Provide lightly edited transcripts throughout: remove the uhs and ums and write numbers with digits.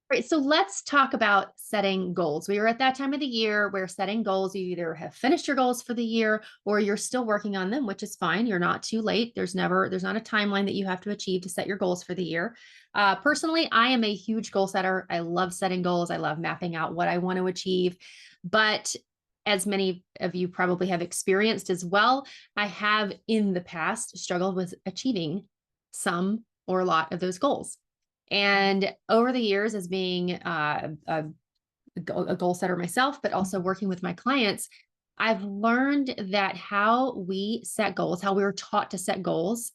Right. So let's talk about setting goals. We are at that time of the year where setting goals, you either have finished your goals for the year or you're still working on them, which is fine. You're not too late. There's not a timeline that you have to achieve to set your goals for the year. Personally, I am a huge goal setter. I love setting goals. I love mapping out what I want to achieve. But as many of you probably have experienced as well, I have in the past struggled with achieving some or a lot of those goals. And over the years, as being a goal setter myself, but also working with my clients, I've learned that how we set goals, how we were taught to set goals,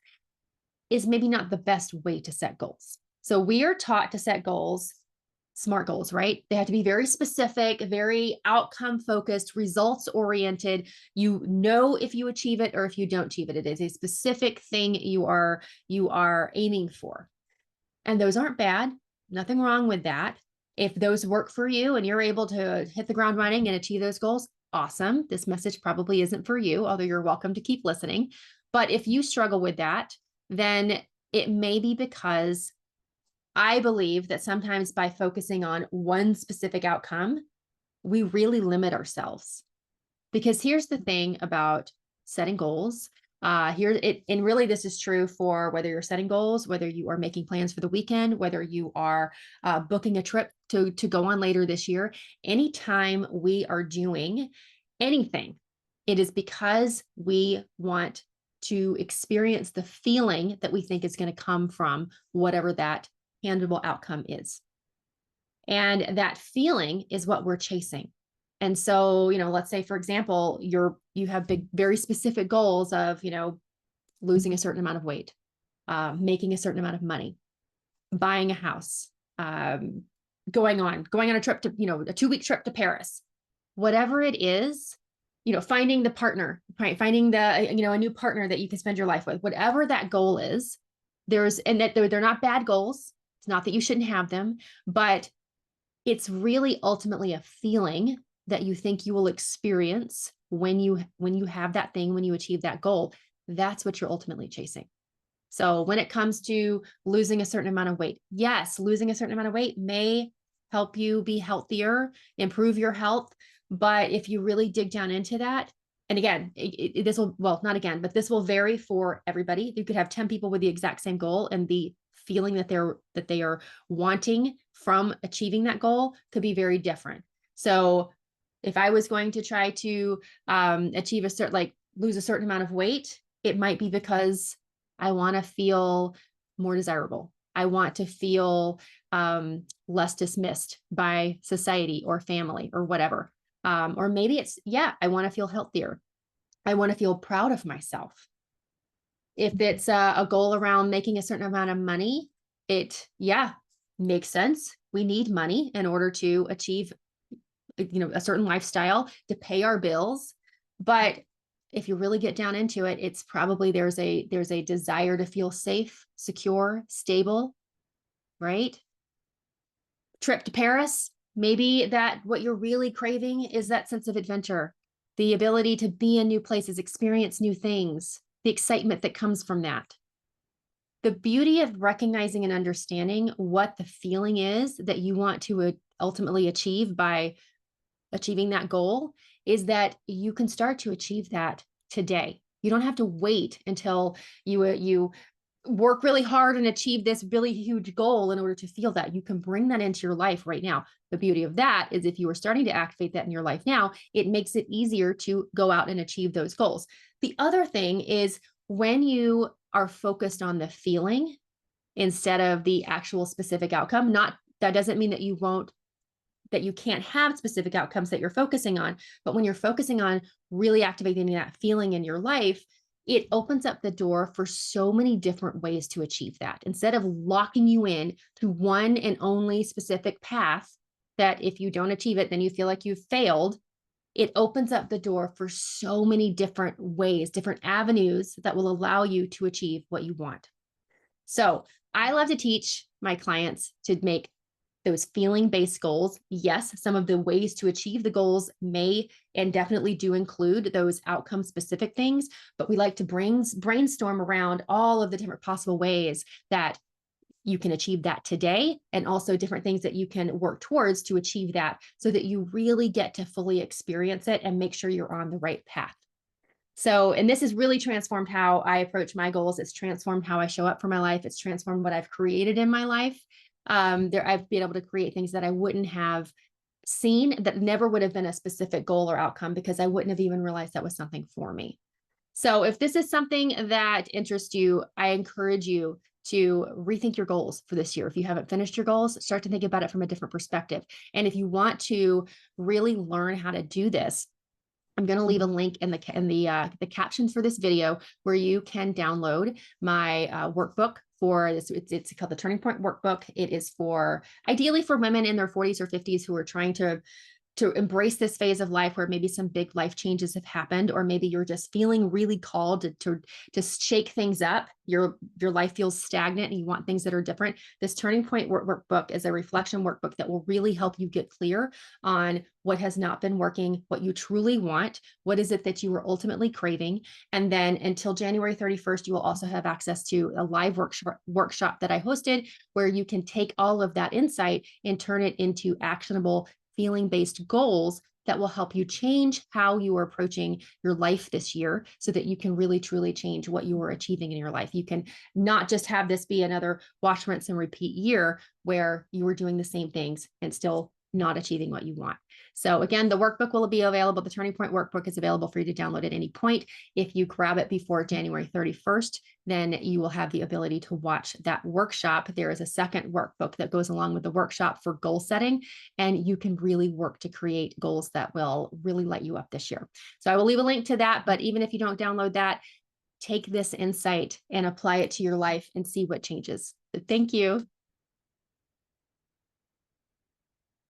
is maybe not the best way to set goals. So we are taught to set goals, smart goals, right? They have to be very specific, very outcome focused, results oriented. You know if you achieve it or if you don't achieve it. It is a specific thing you are aiming for. And those aren't bad. Nothing wrong with that. If those work for you and you're able to hit the ground running and achieve those goals, awesome. This message probably isn't for you, although you're welcome to keep listening. But if you struggle with that, then it may be because I believe that sometimes by focusing on one specific outcome, we really limit ourselves. Because here's the thing about setting goals. And really this is true for whether you're setting goals, whether you are making plans for the weekend, whether you are booking a trip to go on later this year. Anytime we are doing anything, it is because we want to experience the feeling that we think is going to come from whatever that tangible outcome is. And that feeling is what we're chasing. And so, let's say, for example, you have big, very specific goals of, losing a certain amount of weight, making a certain amount of money, buying a house, going on a trip to, a 2-week trip to Paris, whatever it is, finding the partner, right? Finding a new partner that you can spend your life with, whatever that goal is, and that they're not bad goals. It's not that you shouldn't have them, but it's really ultimately a feeling that you think you will experience when you have that thing, when you achieve that goal. That's what you're ultimately chasing. So when it comes to losing a certain amount of weight, yes, losing a certain amount of weight may help you be healthier, improve your health. But if you really dig down into that, and again, this will, well, not again, but this will vary for everybody. You could have 10 people with the exact same goal, and the feeling that they are wanting from achieving that goal could be very different. So if I was going to try to achieve lose a certain amount of weight, it might be because I want to feel more desirable. I want to feel less dismissed by society or family or whatever. Or maybe I want to feel healthier. I want to feel proud of myself. If it's a goal around making a certain amount of money, it makes sense. We need money in order to achieve, a certain lifestyle, to pay our bills. But if you really get down into it, it's probably there's a desire to feel safe, secure, stable, right? Trip to Paris, maybe that what you're really craving is that sense of adventure, the ability to be in new places, experience new things, the excitement that comes from that. The beauty of recognizing and understanding what the feeling is that you want to ultimately achieve by achieving that goal is that you can start to achieve that today. You don't have to wait until you work really hard and achieve this really huge goal in order to feel that. You can bring that into your life right now. The beauty of that is if you are starting to activate that in your life now, it makes it easier to go out and achieve those goals. The other thing is when you are focused on the feeling instead of the actual specific outcome, that doesn't mean that you can't have specific outcomes that you're focusing on. But when you're focusing on really activating that feeling in your life, it opens up the door for so many different ways to achieve that. Instead of locking you in to one and only specific path that if you don't achieve it, then you feel like you've failed, it opens up the door for so many different ways, different avenues that will allow you to achieve what you want. So I love to teach my clients to make those feeling-based goals. Yes, some of the ways to achieve the goals may and definitely do include those outcome-specific things, but we like to brainstorm around all of the different possible ways that you can achieve that today, and also different things that you can work towards to achieve that, so that you really get to fully experience it and make sure you're on the right path. So, and this has really transformed how I approach my goals. It's transformed how I show up for my life. It's transformed what I've created in my life. I've been able to create things that I wouldn't have seen, that never would have been a specific goal or outcome, because I wouldn't have even realized that was something for me. So if this is something that interests you, I encourage you to rethink your goals for this year. If you haven't finished your goals, start to think about it from a different perspective. And if you want to really learn how to do this, I'm going to leave a link in the captions for this video, where you can download my workbook for this. It's called the Turning Point Workbook. It is for ideally for women in their 40s or 50s who are trying to embrace this phase of life where maybe some big life changes have happened, or maybe you're just feeling really called to shake things up. Your life feels stagnant and you want things that are different. This Turning Point workbook is a reflection workbook that will really help you get clear on what has not been working, what you truly want, what is it that you are ultimately craving. And then until January 31st, you will also have access to a live workshop that I hosted, where you can take all of that insight and turn it into actionable feeling-based goals that will help you change how you are approaching your life this year, so that you can really truly change what you are achieving in your life. You can not just have this be another wash, rinse, and repeat year where you are doing the same things and still not achieving what you want. So again, the workbook will be available. The Turning Point workbook is available for you to download at any point. If you grab it before January 31st, then you will have the ability to watch that workshop. There is a second workbook that goes along with the workshop for goal setting, and you can really work to create goals that will really light you up this year. So I will leave a link to that, but even if you don't download that, take this insight and apply it to your life and see what changes. Thank you.